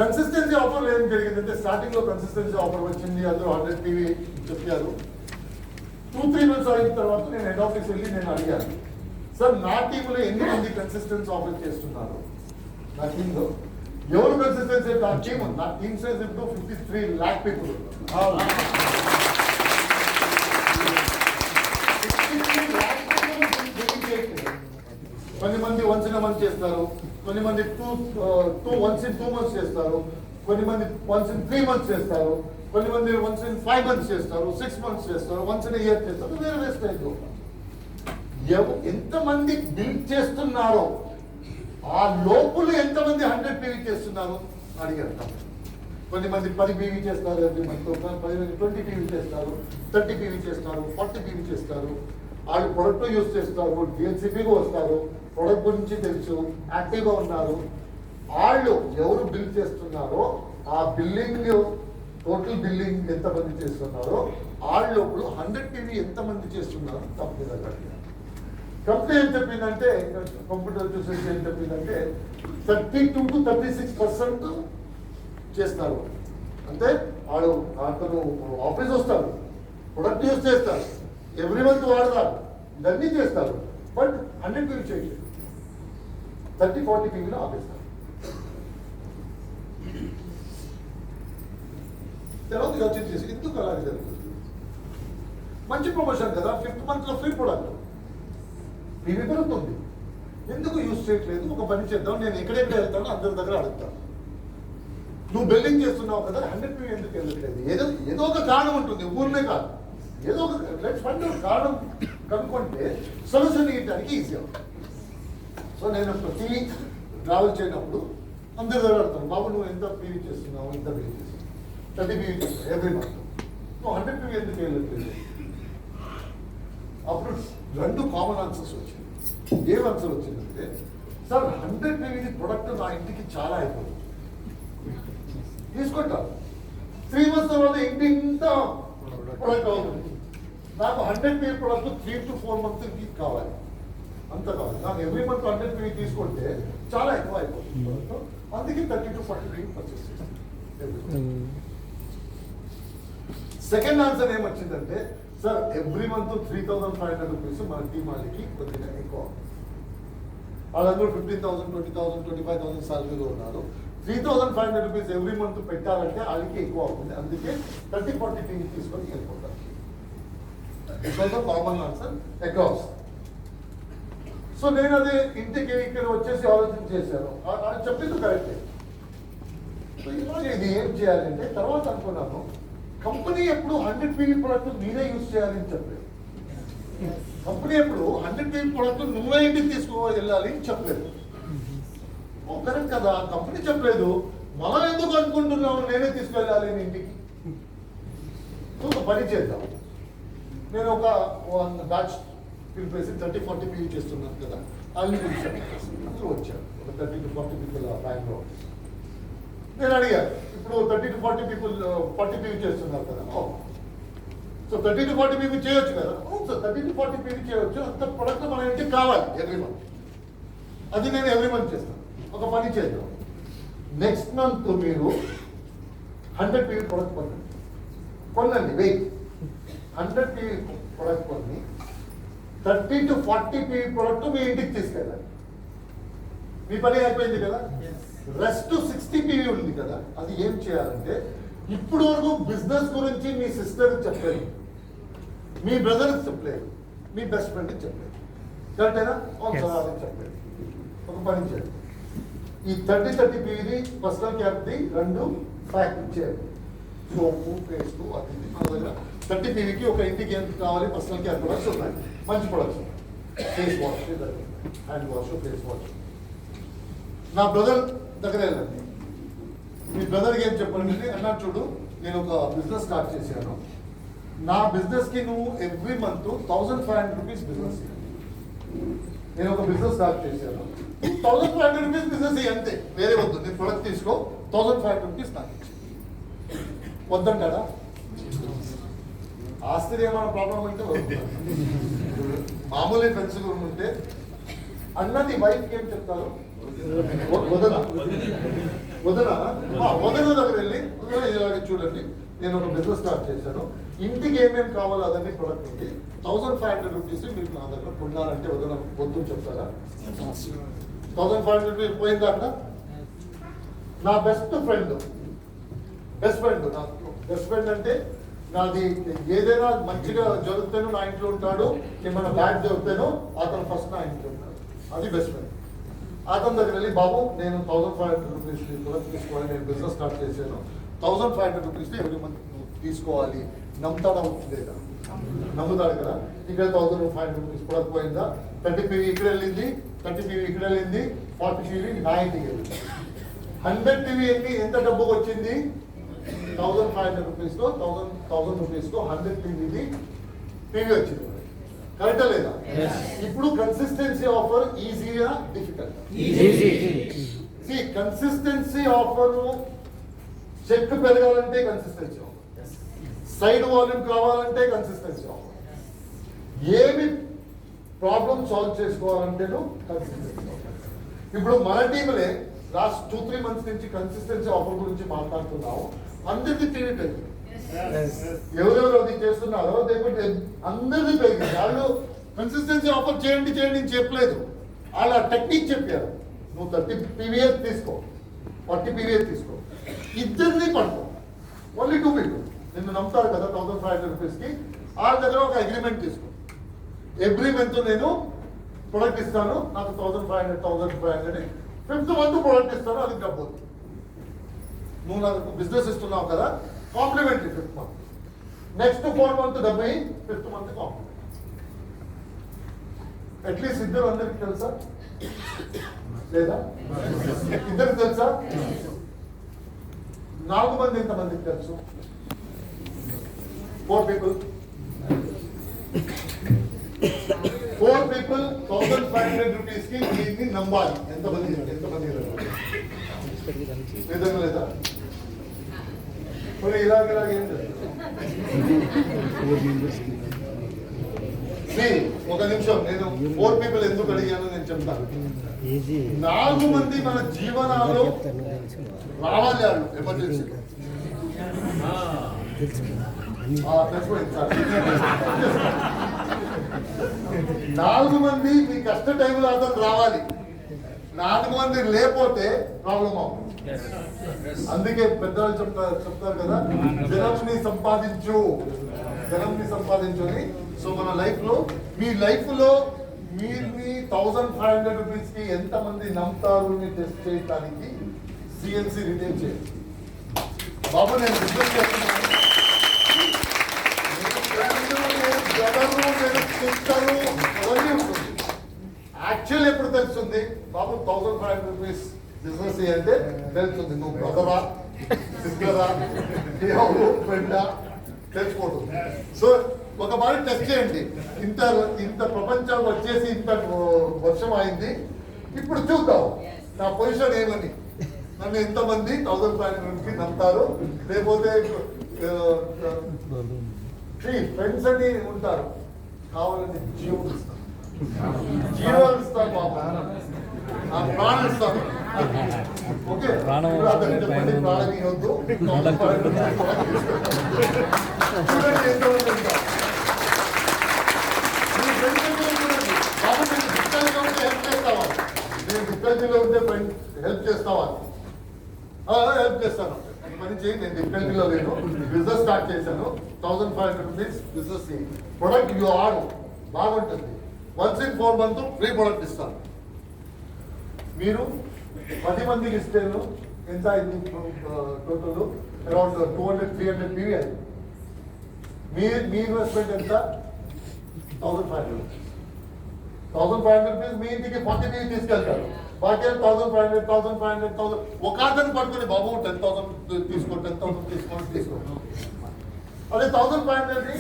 Consistency offer ఏం జరిగిందంటే starting లో కన్సిస్టెన్సీ ఆఫర్ వచ్చింది, అందరూ 100 టీవీ చెప్పారు. 2-3 months అయిన తర్వాత నేను హెడ్ ఆఫీస్ వెళ్ళి నేను అడిగాను, సార్ నా టీంలో ఎన్ని మంది కన్సిస్టెన్సీ ఆఫర్ చేస్తున్నారు? నా టీంలో ఎవరు కన్సిస్టెన్సీ? నా టీమ్ సైజ్ ఇప్పుడు 53 lakh పీపుల్. 53 lakh కొన్ని మంది వన్స్ ఇన్ మంత్ చేస్తారు, కొన్ని మంది వన్స్ ఇన్ 2 months చేస్తారు, కొన్ని మంది వన్స్ ఇన్ 3 months చేస్తారు, కొన్ని మంది వన్స్ ఇన్ 5 months చేస్తారు, 6 months చేస్తారు, వన్స్ ఇన్ ఇయర్ చేస్తారు. వేరే వేరే స్టైల్ ఎంతమంది బిల్డ్ చేస్తున్నారో ఆ లోపల ఎంతమంది 100 PV చేస్తున్నారు అడిగారు. కొన్ని మంది 10 PV చేస్తారు, 20 PV చేస్తారు, 30 PV చేస్తారు, 40 PV చేస్తారు. వాళ్ళు ప్రొడక్ట్ యూజ్ చేస్తారు, డిఎన్సిపిగా వస్తారు, ప్రొడక్ట్ గురించి తెలుసు, యాక్టివ్గా ఉన్నారు. వాళ్ళు ఎవరు బిల్ చేస్తున్నారో ఆ బిల్లింగ్ టోటల్ బిల్లింగ్ ఎంతమంది చేస్తున్నారో వాళ్ళు 100 PV ఎంతమంది చేస్తున్నారో కంపెనీ దగ్గర. కంపెనీ ఏం చెప్పిందంటే, కంప్యూటర్ చూసేసి ఏం చెప్పిందంటే 32 to 36% చేస్తారు. అంటే వాడు అతను ఆఫీస్ వస్తారు, ప్రొడక్ట్ యూజ్ చేస్తారు, ఎవ్రీ మంత్ వాడతారు, ఇవన్నీ చేస్తారు, బట్ 100 PV చేయలేదు. 30-40 PVలో ఆపేస్తారు. తర్వాత యోచన చేసి ఎందుకు అలాగే జరుగుతుంది? మంచి ప్రమోషన్ కదా, 5th month లో ఫ్రీ ప్రొడక్ట్, PV పెరుగుతుంది, ఎందుకు యూజ్ చేయట్లేదు? ఒక పని చేద్దాం, నేను ఎక్కడెక్కడ వెళ్తానో అందరి దగ్గర అడుగుతాను. నువ్వు బిల్డింగ్ చేస్తున్నావు కదా, 100 PV ఎందుకు వెళ్ళట్లేదు? ఏదో ఒక కారణం ఉంటుంది, ఊర్లే కాదు, ఏదో ఒక కారణం కనుక్కుంటే సొల్యూషన్ ఇవ్వడానికి ఈజీ అవుతుంది. సో నేను ప్రతి ట్రావెల్ చేయనప్పుడు అందరి దగ్గర అడుగుతాను, బాబు నువ్వు ఎంత PV చేస్తున్నావు, ఎంత PV చేస్తున్నావు? 30 PV చేస్తున్నావు ఎవ్రీ మంత్, నువ్వు 100 PV ఎందుకు వెళ్ళట్లేదు? అప్పుడు 2 కామన్ ఆన్సర్స్ వచ్చింది. ఏం ఆన్సర్ వచ్చిందంటే, సార్ 100 PV ప్రొడక్ట్ నా ఇంటికి చాలా అయిపోతుంది, తీసుకుంటాను 3 months తర్వాత ఇంటి ఇంత ప్రొడక్ట్ అవుతుంది, నాకు 100 PV ప్రొడక్ట్ 3 to 4 months కావాలి, అంత కావాలి. నాకు ఎవ్రీ మంత్ 100 PV తీసుకుంటే చాలా ఎక్కువ అయిపోతుంది, అందుకే 30 to 40 PV పర్చేస్ చేస్తాను. సెకండ్ ఆన్సర్ ఏమొచ్చిందంటే, సార్ ఎవ్రీ మంత్ 3,500 rupees మన టీం వాళ్ళకి కొద్దిగా ఎక్కువ, వాళ్ళందరూ 15,000, 20,000, 25,000 సాలరీలో ఉన్నారు. 3,500 rupees ఎవ్రీ మంత్ పెట్టాలంటే వాళ్ళకి ఎక్కువ అవుతుంది, అందుకే 30-40 PV తీసుకొని వెళ్ళిపోతారు. Common answer across. సో నేను అది ఇంటికి ఇక్కడ వచ్చేసి ఆలోచన చేశాను, అది చెప్పింది కరెక్టే. సో ఇలాగే ఇది ఏం చేయాలంటే తర్వాత అనుకున్నాను, కంపెనీ ఎప్పుడు 100 PV ప్రొడక్ట్ మీరే యూజ్ చేయాలని చెప్పలేదు. కంపెనీ ఎప్పుడు 100 PV ప్రొడక్ట్ నువ్వే ఇంటికి తీసుకుని వెళ్ళాలి అని చెప్పలేదు. కరెక్ట్ కదా, కంపెనీ చెప్పలేదు, మనం ఎందుకు అనుకుంటున్నాము నేనే తీసుకెళ్ళాలి ఇంటికి? ఒక పని చేద్దాం, నేను ఒక బ్యాచ్ పిలిపేసి 30-40 PV చేస్తున్నాను కదా, అన్ని పిలిచాను, వచ్చాను ఒక 30 to 40 people బ్యాంక్లో. నేను అడిగాను, ఇప్పుడు 30 to 40 people 40 PV చేస్తున్నారు కదా, సో 30 to 40 PV చేయొచ్చు కదా? సో 30 to 40 PV చేయొచ్చు, అంత ప్రొడక్ట్ మన ఇంటికి కావాలి ఎవ్రీ మంత్, అది నేను ఎవ్రీ మంత్ చేస్తాను. ఒక పని చేద్దాం, నెక్స్ట్ మంత్ మీరు 100 PV ప్రొడక్ట్ కొనండి, వెయిట్ 100 PV ప్రొడక్ట్ కొన్ని 30 to 40 PV ప్రొడక్ట్ మీ ఇంటికి తీసుకెళ్ళాలి. మీ పని అయిపోయింది కదా, రెస్ట్ 60 PV ఉంది కదా, అది ఏం చేయాలంటే, ఇప్పుడు వరకు బిజినెస్ గురించి మీ సిస్టర్కి చెప్పలేదు, మీ బ్రదర్కి చెప్పలేదు, మీ బెస్ట్ ఫ్రెండ్కి చెప్పలేదు, కరెక్టేనా? ఒకసారి చెప్పలేదు. ఒక పని చేయండి, ఈ 30 PVది పర్సనల్ క్యాప్ది 2 ప్యాక్ ఇచ్చేయండి, సోపు పేస్ట్ అది మన దగ్గర 30 PVకి ఒక ఇంటికి ఎంత కావాలి పర్సనల్ కేర్ ప్రొడక్ట్స్ ఉన్నాయి, మంచి ప్రొడక్ట్స్ ఉన్నాయి, face wash, hand wash, face wash. నా బ్రదర్ దగ్గర వెళ్ళండి, మీ బ్రదర్కి ఏం చెప్పండి, అన్నా చూడు నేను ఒక బిజినెస్ స్టార్ట్ చేశాను, నా బిజినెస్కి నువ్వు ఎవ్రీ మంత్ 1,500 rupees బిజినెస్, నేను ఒక బిజినెస్ స్టార్ట్ చేశాను, 1,500 rupees బిజినెస్ అంతే, వేరే వద్దు, నేను ప్రొడక్ట్ తీసుకో, 1,500 rupees నాకు ఇచ్చి. వద్దంటాడా? ఆస్తి ఏమైనా ప్రాబ్లం అంటే మామూలు ఫ్రెండ్స్ ఉంటే అన్నది వైఫ్కి ఏం చెప్తారు? వదలు. వదన దగ్గర వెళ్ళి ఇలాగే చూడండి, నేను ఒక బిజినెస్ స్టార్ట్ చేశాను, ఇంటికి ఏమేమి కావాలో అదన్నీ ప్రొడక్ట్ ఉంది, 1500 రూపీస్ మీరు నా దగ్గర కొన్నారంటే వదన వద్దు చెప్తారా? 1500 రూపీస్ పోయిందా అక్కడ? నా బెస్ట్ ఫ్రెండ్ నాకు బెస్ట్ ఫ్రెండ్ అంటే నాది ఏదైనా మంచిగా జరుగుతానో నా ఇంట్లో ఉంటాడు, ఏమైనా బ్యాడ్ జరుగుతానో అతను ఫస్ట్ నా ఇంట్లో ఉంటాడు, అది బెస్ట్ ఫ్రెండ్. అతని దగ్గర వెళ్ళి, బాబు నేను 1500 రూపీస్ తీసుకోవాలి, నేను బిజినెస్ స్టార్ట్ చేశాను, 1500 రూపీస్ ఎవరి మంత్ తీసుకోవాలి, నమ్ముతాడా లేదా? నమ్ముతాడు కదా. ఇక్కడ 1500 రూపీస్ కూడా పోయిందా? 30 PV ఇక్కడ వెళ్ళింది, 30 PV ఇక్కడ వెళ్ళింది, 40 PV నా ఇంటికి వెళ్ళింది. 100 PV ఎంత డబ్బుకి వచ్చింది? 1500 రూపీస్లో 1000 రూపీస్లో 100 PV వచ్చింది. కరెక్టా లేదా? ఇప్పుడు కన్సిస్టెన్సీ ఆఫర్ ఈజీగా డిఫికల్ట్? కన్సిస్టెన్సీ ఆఫర్ చెక్ పెరగాలంటే కన్సిస్టెన్సీ ఆఫర్, సైడ్ వాల్యూమ్ కావాలంటే కన్సిస్టెన్సీ ఆఫర్, ఏమి ప్రాబ్లం సాల్వ్ చేసుకోవాలంటేను కన్సిస్టెన్సీ ఆఫర్. ఇప్పుడు మన టీంలే లాస్ట్ 2-3 months నుంచి కన్సిస్టెన్సీ ఆఫర్ గురించి మాట్లాడుతున్నాము. అందరికీ తెలియటది, ఎవరెవరు అది చేస్తున్నారో అందరిది పెరిగింది. వాళ్ళు కన్సిస్టెన్సీ ఆఫర్ చేయండి అని చెప్పలేదు, వాళ్ళ టెక్నిక్ చెప్పారు. నువ్వు 30 PVA తీసుకో, 40 PVA తీసుకో, ఇద్దరిని పడుకో, ఓన్లీ 2 people నిన్ను నమ్ముతారు కదా 1500 రూపీస్కి. వాళ్ళ దగ్గర ఒక అగ్రిమెంట్ తీసుకో, ఎవ్రీ మంత్ నేను ప్రొడక్ట్ ఇస్తాను, నాకు 1500 5th month ప్రొడక్ట్ ఇస్తాను, అది డబ్బు. నువ్వు నాకు బిజినెస్ ఇస్తున్నావు కదా, complementary 5th month, next 4 month డబ్బు, 5th month కాంప్లిమెంట్. అట్లీస్ట్ ఇద్దరు అందరికి తెలుసా లేదా? ఇద్దరు తెలుసా? 4 మంది ఎంతమందికి తెలుసు? 4 people 1500 రూపీస్కి దీన్ని నమ్మాలి. ఎంతమంది విధంగా లేదా? మరి ఇలాగేం ఒక నిమిషం, నేను 4 people ఎందుకు అడిగాను నేను చెప్తాను. 4 మంది మన జీవనాల్లో రావాలి, వాళ్ళు ఎమర్జెన్సీ 4 మంది మీ కష్ట టైంలో అతను రావాలి. 4 మంది లేకపోతే ప్రాబ్లం అవుతుంది. అందుకే పెద్దవాళ్ళు చెప్తారు కదా, జనంని సంపాదించు అని. సో మన లైఫ్ లో, మీ లైఫ్ లో మీ 1500 రూపీస్కి ఎంతమంది నమ్ముతారు అని టెస్ట్ చేయడానికి CNC రిటైన్ చేయండి. బాబు నేను బిజినెస్ చేస్తున్నాను, యాక్చువల్ ఎప్పుడు తెలుస్తుంది? బాబు 1500 రూపీస్ బిజినెస్ అంటే తెలుస్తుంది, నువ్వు బ్రదరా సిస్టరా ఎవరు ఫ్రెండా తెలిసిపోతుంది. సో ఒక మాట టెస్ట్ చేయండి. ఇంత ప్రపంచం వచ్చేసి ఇంత వర్షం అయింది, ఇప్పుడు చూద్దాం నా పొజిషన్ ఏమని. నన్ను ఎంతమంది 1500కి నమ్ముతారు, లేకపోతే ఫ్రెండ్స్ అని ఉంటారు, కావాలంటే జీవం ఇస్తాను బాబు, ప్రాణం ఇస్తాను. ఓకే, ప్రాణం ఇవ్వద్దు. డిఫికల్టీలో ఉంటే హెల్ప్ చేస్తావా? హెల్ప్ చేస్తాను. పని చేయి, నేను డిఫికల్టీలో లేను, బిజినెస్ స్టార్ట్ చేశాను, 1500 రూపీస్ బిజినెస్ ప్రొడక్ట్ యూ ఆడు బాగుంటుంది. once in 4 months free product ఇస్తాను. మీరు 10 మందికి ఇస్తేను ఎంత అయింది? టోటల్ అరౌండ్ 200-300 PV అయింది. మీ ఇన్వెస్ట్మెంట్ ఎంత? 1500 రూపీస్. మీ ఇంటికి 40 PV తీసుకెళ్తారు, బాకీ 1500 ఒక అతను పడుతుంది, బాబు 10,000 తీసుకో, 10,000 తీసుకో. అదే 1500.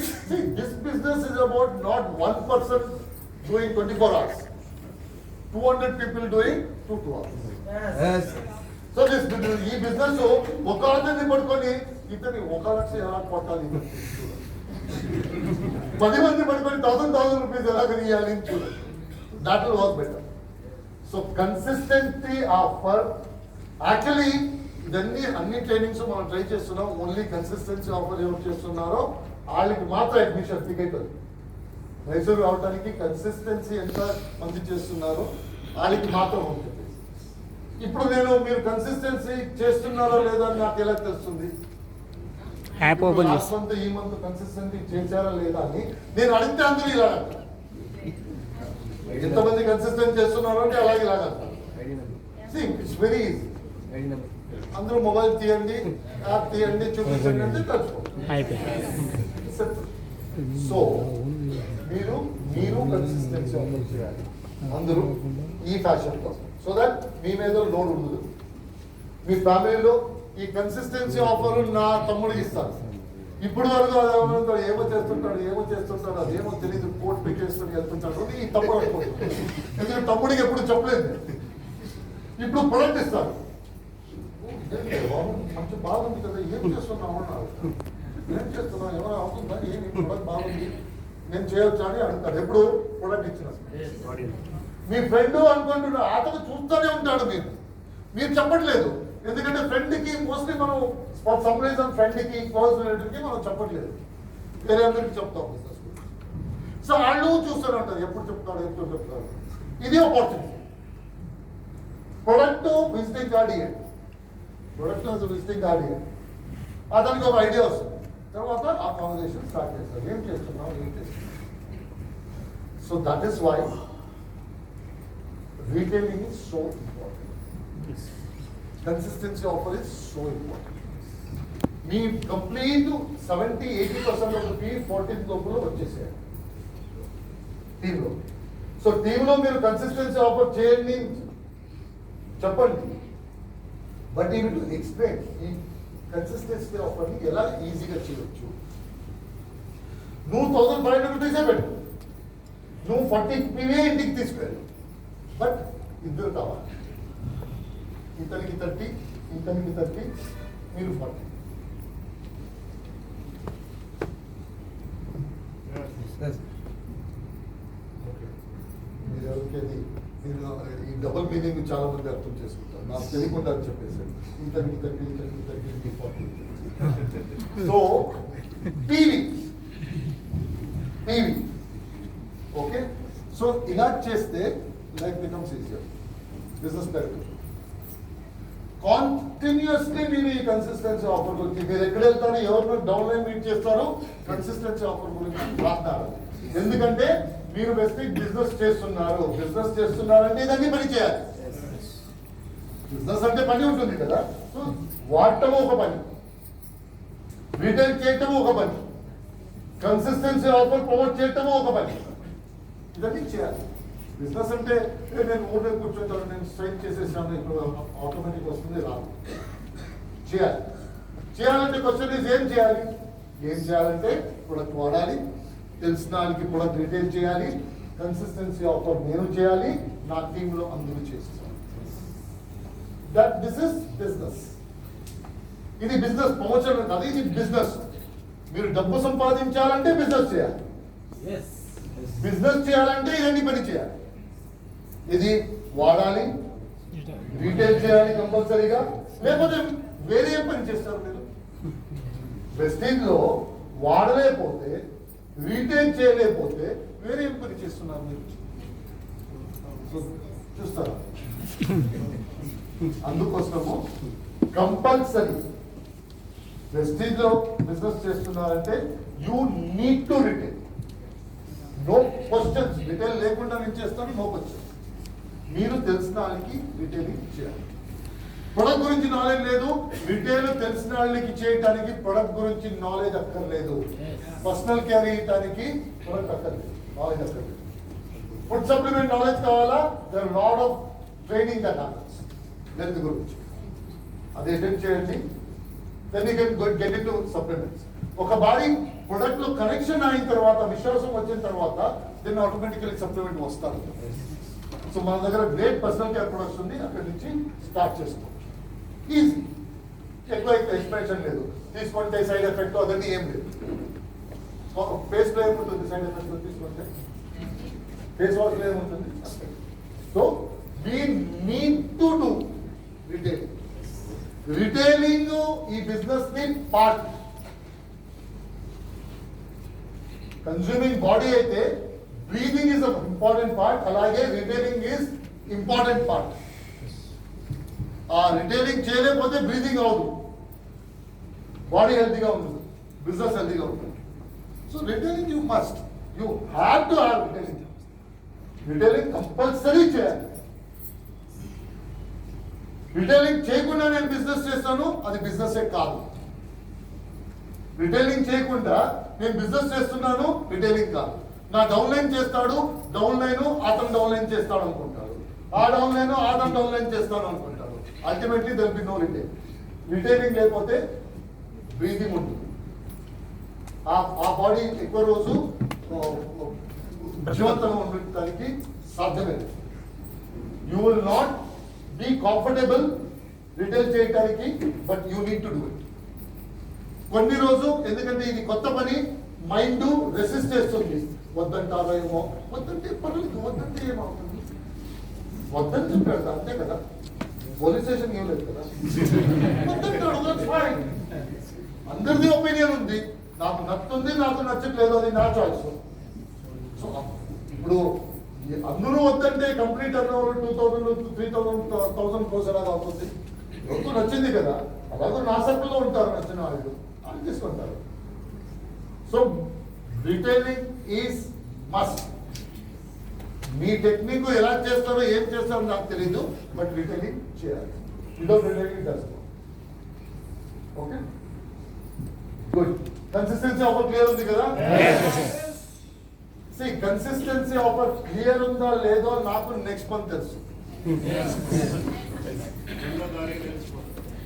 This business is about not 1 person doing 24 hours, 200 people doing 2 hours. Yes. So this ఈ బిజినెస్ ఒక అతన్ని పడుకొని ఇతని 1 లక్ష ఎలా కొట్టాలి, 10 మంది పడుకొని 1000 రూపీస్ ఎలా కలియాలి చూడండి. That will work better. So consistency offer, actually ఇదన్నీ అన్ని ట్రైనింగ్స్ మనం ట్రై చేస్తున్నాం. ఓన్లీ కన్సిస్టెన్సీ ఆఫర్ ఎవరు చేస్తున్నారో వాళ్ళకి మాత్రం అడ్మిషన్ టికెట్. మైసూరు రావడానికి కన్సిస్టెన్సీ ఎంత మంది చేస్తున్నారో వాళ్ళకి మాత్రం ఉంటుంది. ఇప్పుడు మీరు కన్సిస్టెన్సీ చేస్తున్నారో లేదో అని నాకు ఎలా తెలుస్తుంది? యాప్ ఓపెన్ ఈ మంత్ కన్సిస్టెన్సీ చేశారా లేదా అని నేను అడిగితే అందరూ ఇలా అంటారు. ఎంతమంది కన్సిస్టెంట్ చేస్తున్నారో అంటే అలాగే ఇలాగ అంటారు. It's very easy. అందరూ మొబైల్ తీయండి, యాప్ తీయండి, చూపించండి అంటే తెలుసుకోండి. సో మీరు కన్సిస్టెన్సీ ఆఫర్ చేయాలి అందరూ ఈ ఫ్యాషన్ కోసం, సో దట్ మీ మీద లోడ్ ఉండదు. మీ ఫ్యామిలీలో ఈ కన్సిస్టెన్సీ ఆఫర్ నా తమ్ముడికి ఇస్తాను. ఇప్పుడు వరకు ఏమో చేస్తుంటాడు అదేమో తెలియదు, కోర్టు పెట్టేసుకుని వెళ్తుంటాడు ఈ తమ్ముడు అనుకుంటున్నాడు. ఎందుకంటే తమ్ముడికి ఎప్పుడు చెప్పలేదు. ఇప్పుడు ప్రొడక్ట్ ఇస్తాను, మంచి బాగుంది కదా, ఏం చేస్తున్నావు అన్నారు. ఏం చేస్తున్నావు, ఎవరైనా అవుతుందా, ఏమి ప్రొడక్ట్ బాగుంది, నేను చేయొచ్చా అని అడుగుతాడు. ఎప్పుడు ప్రొడక్ట్ ఇచ్చిన మీ ఫ్రెండ్ అనుకుంటున్నా అతను చూస్తూనే ఉంటాడు. మీరు చెప్పట్లేదు, ఎందుకంటే ఫ్రెండ్కి మోస్ట్లీ మనం ఫర్ సమ్ రీజన్ ఫ్రెండ్కి క్లోజ్ రిలేటివ్కి మనం చెప్పట్లేదు, వేరే అందరికి చెప్తాం బిజినెస్ గురించి. సో వాళ్ళు చూస్తూనే ఉంటారు, ఎప్పుడు చెప్తాడు. ఇది ఆపర్చునిటీ. ప్రొడక్ట్ విజిటింగ్ కార్డ్ ఇవ్వండి, ప్రొడక్ట్ విజిటింగ్ కార్డ్ ఇవ్వండి. అతనికి ఒక ఐడియా వస్తుంది, తర్వాత ఆ కాన్వర్సేషన్ స్టార్ట్ చేస్తారు. ఏం చేస్తున్నాం. So that is why retailing is so important. Consistency offer is so important. మీ complete 70-80% of the fee 14th లోపల వచ్చేసేయాలి టీంలో. సో టీంలో మీరు కన్సిస్టెన్సీ ఆఫర్ చేయండి చెప్పండి, బట్ యూ టు ఎక్స్ప్లెయిన్ ఈ కన్సిస్టెన్సీ ఆఫర్ని ఎలా ఈజీగా చేయవచ్చు. నువ్వు 1500 రూపీసే పెట్టు, నువ్వు 40 PV ఇంటికి తీసుకెళ్ళు, బట్ ఇద్దరు కావాలి. ఇతనికి 30, ఇతనికి 30, మీరు 40. మీరు ఎవరికేది మీరు ఈ డబుల్ మీనింగ్ చాలా మంది అర్థం చేసుకుంటారు, నాకు తెలియకుండా అని చెప్పేసాడు. ఇతనికి 30, ఇతనికి 30, 40. So TV okay. సో ఇలా చేస్తే life becomes easier, business better. Continuously మీరు ఈ కన్సిస్టెన్సీ ఆఫర్ గురించి మీరు ఎక్కడ వెళ్తారో ఎవరినో డౌన్లైన్ మీట్ చేస్తారో కన్సిస్టెన్సీ ఆఫర్ గురించి మాట్లాడాలి. ఎందుకంటే మీరు బెస్టిక్ బిజినెస్ చేస్తున్నారంటే ఇదన్నీ పని చేయాలి. బిజినెస్ అంటే పని ఉంటుంది కదా. సో వాడటము ఒక పని, రీటైల్ చేయటము ఒక పని, కన్సిస్టెన్సీ ఆఫర్ ప్రమోట్ చేయటము ఒక పని, ఇదన్నీ చేయాలి. బిజినెస్ అంటే నేను ఊళ్ళో కూర్చుంటాను, నేను స్ట్రైక్ చేసేసాను, ఇప్పుడు ఆటోమేటిక్ వస్తుంది రాదు. చేయాలంటే క్వశ్చన్ ఈజ్ ఏం చేయాలంటే ప్రొడక్ట్ వాడాలి, తెలిసిన వాళ్ళకి ప్రొడక్ట్ రిటైల్ చేయాలి, కన్సిస్టెన్సీ ఆఫర్ నేను చేయాలి, నా టీంలో అందరూ చేస్తాను. This is business. ఇది బిజినెస్ ప్రమోషన్ కాదు, ఇది బిజినెస్. మీరు డబ్బు సంపాదించాలంటే బిజినెస్ చేయాలి, బిజినెస్ చేయాలంటే ఇవన్నీ పని చేయాలి. ఇది వాడాలి, రీటైల్ చేయాలి కంపల్సరీగా, లేకపోతే వేరే ఏం పని చేస్తారు మీరు? వెస్టేజ్ లో వాడలేకపోతే, రీటైల్ చేయలేకపోతే వేరే ఏం పని చేస్తున్నారు మీరు? చూస్తారా? అందుకోసము కంపల్సరీ వెస్టేజ్ లో బిజినెస్ చేస్తున్నారంటే you need to retail. No questions. Retail లేకుండా నేను చేస్తాను, నో క్వశ్చన్స్. మీరు తెలిసిన వాళ్ళకి రిటైలింగ్ చేయాలి. ప్రొడక్ట్ గురించి నాలెడ్జ్ లేదు, రిటైల్ తెలిసిన వాళ్ళకి చేయటానికి ప్రొడక్ట్ గురించి నాలెడ్జ్ అక్కర్లేదు. పర్సనల్ కేర్ చేయడానికి ప్రొడక్ట్ అక్కర్లేదు, నాలెడ్జ్ అక్కర్లేదు. ఫుడ్ సప్లిమెంట్ నాలెడ్జ్ కావాలా? There lot of training that happens health గురించి. అది అటెండ్ చేయండి, then you can get into supplements. ఒక బాడీ ప్రొడక్ట్ లో కనెక్షన్ అయిన తర్వాత, విశ్వాసం వచ్చిన తర్వాత దెన్ ఆటోమేటికలీ సప్లిమెంట్ వస్తారు. సో మన దగ్గర గ్రేట్ పర్సనల్ కేర్ ప్రొడక్ట్స్ ఉంది, అక్కడి నుంచి స్టార్ట్ చేసుకోవచ్చు. ఈజీ, ఎక్కువ ఎక్స్పెన్షన్ లేదు, తీసుకుంటే సైడ్ ఎఫెక్ట్ అదన్నీ ఏం లేదు. ఫేస్ లో ఏముంటుంది సైడ్ ఎఫెక్ట్? తీసుకుంటే ఫేస్ వాష్ లో ఏముంటుంది? So we need to do retail. Retailing ఈ బిజినెస్ ని పార్ట్, కన్స్యూమింగ్ బాడీ అయితే బ్రీదింగ్ ఈజ్ ఇంపార్టెంట్ పార్ట్, అలాగే రిటైలింగ్ ఈజ్ ఇంపార్టెంట్ పార్ట్. ఆ రిటైలింగ్ చేయలేకపోతే బ్రీదింగ్ అవదు, బాడీ హెల్తీగా ఉంటుంది, బిజినెస్ హెల్తీగా ఉంటుంది. So retailing you must, you have to have retailing. Retailing compulsory చేయాలి. రిటైలింగ్ చేయకుండా నేను బిజినెస్ చేస్తాను, అది బిజినెస్ కాదు. రిటైలింగ్ చేయకుండా నేను బిజినెస్ చేస్తున్నాను, రిటైలింగ్ కాదు. నా డౌన్ లైన్ చేస్తాడు, డౌన్ లైన్ అతను డౌన్ లైన్ చేస్తాడు అనుకుంటాడు, ఆ డౌన్ లైన్ అతను డౌన్ లైన్ చేస్తాడు అనుకుంటాడు. Ultimately there be no retail. Retailing లేకపోతే బ్రీదింగ్ ఉంటుంది. ఆ బాడీ ఎక్కువ రోజు జీవంతంగా ఉండడానికి సాధ్యమే. You will not be comfortable retail చేయడానికి, but you need to do it. కొన్ని రోజు, ఎందుకంటే ఇది కొత్త పని, మైండ్ రెసిస్ట్ చేస్తుంది. వద్దంటారో ఏమో, వద్దంటే పర్లేదు, వద్దంటే ఏమవుతుంది, వద్దని చెప్పాడు అంతే కదా, పోలీస్ స్టేషన్ ఇవ్వలేదు కదా, వద్దంటాడు, that's fine. అందరిది ఒపీనియన్ ఉంది, నాకు నచ్చుతుంది, నాకు నచ్చట్లేదు, అది నా చాయిస్. సో ఇప్పుడు అందరూ వద్దంటే కంప్లీట్ టర్న్ ఓవర్ 2000, 3000 క్రోర్స్ ఎలాగా అవుతుంది? ఎవరికి నచ్చింది కదా, అలాగే నా సర్కిల్లో ఉంటారు నచ్చిన వాళ్ళు, వాళ్ళు తీసుకుంటారు. So retailing is must. Me technique ఎలా చేస్తారో ఏం చేస్తారో నాకు తెలీదు, బట్ రిటైలింగ్ చేయాలి. Without retailing does. Okay, good. Consistency offer clear ఉంది కదా? కన్సిస్టెన్సీ ఆఫర్ క్లియర్ ఉందా లేదో నాకు నెక్స్ట్ మంత్ తెలుసు.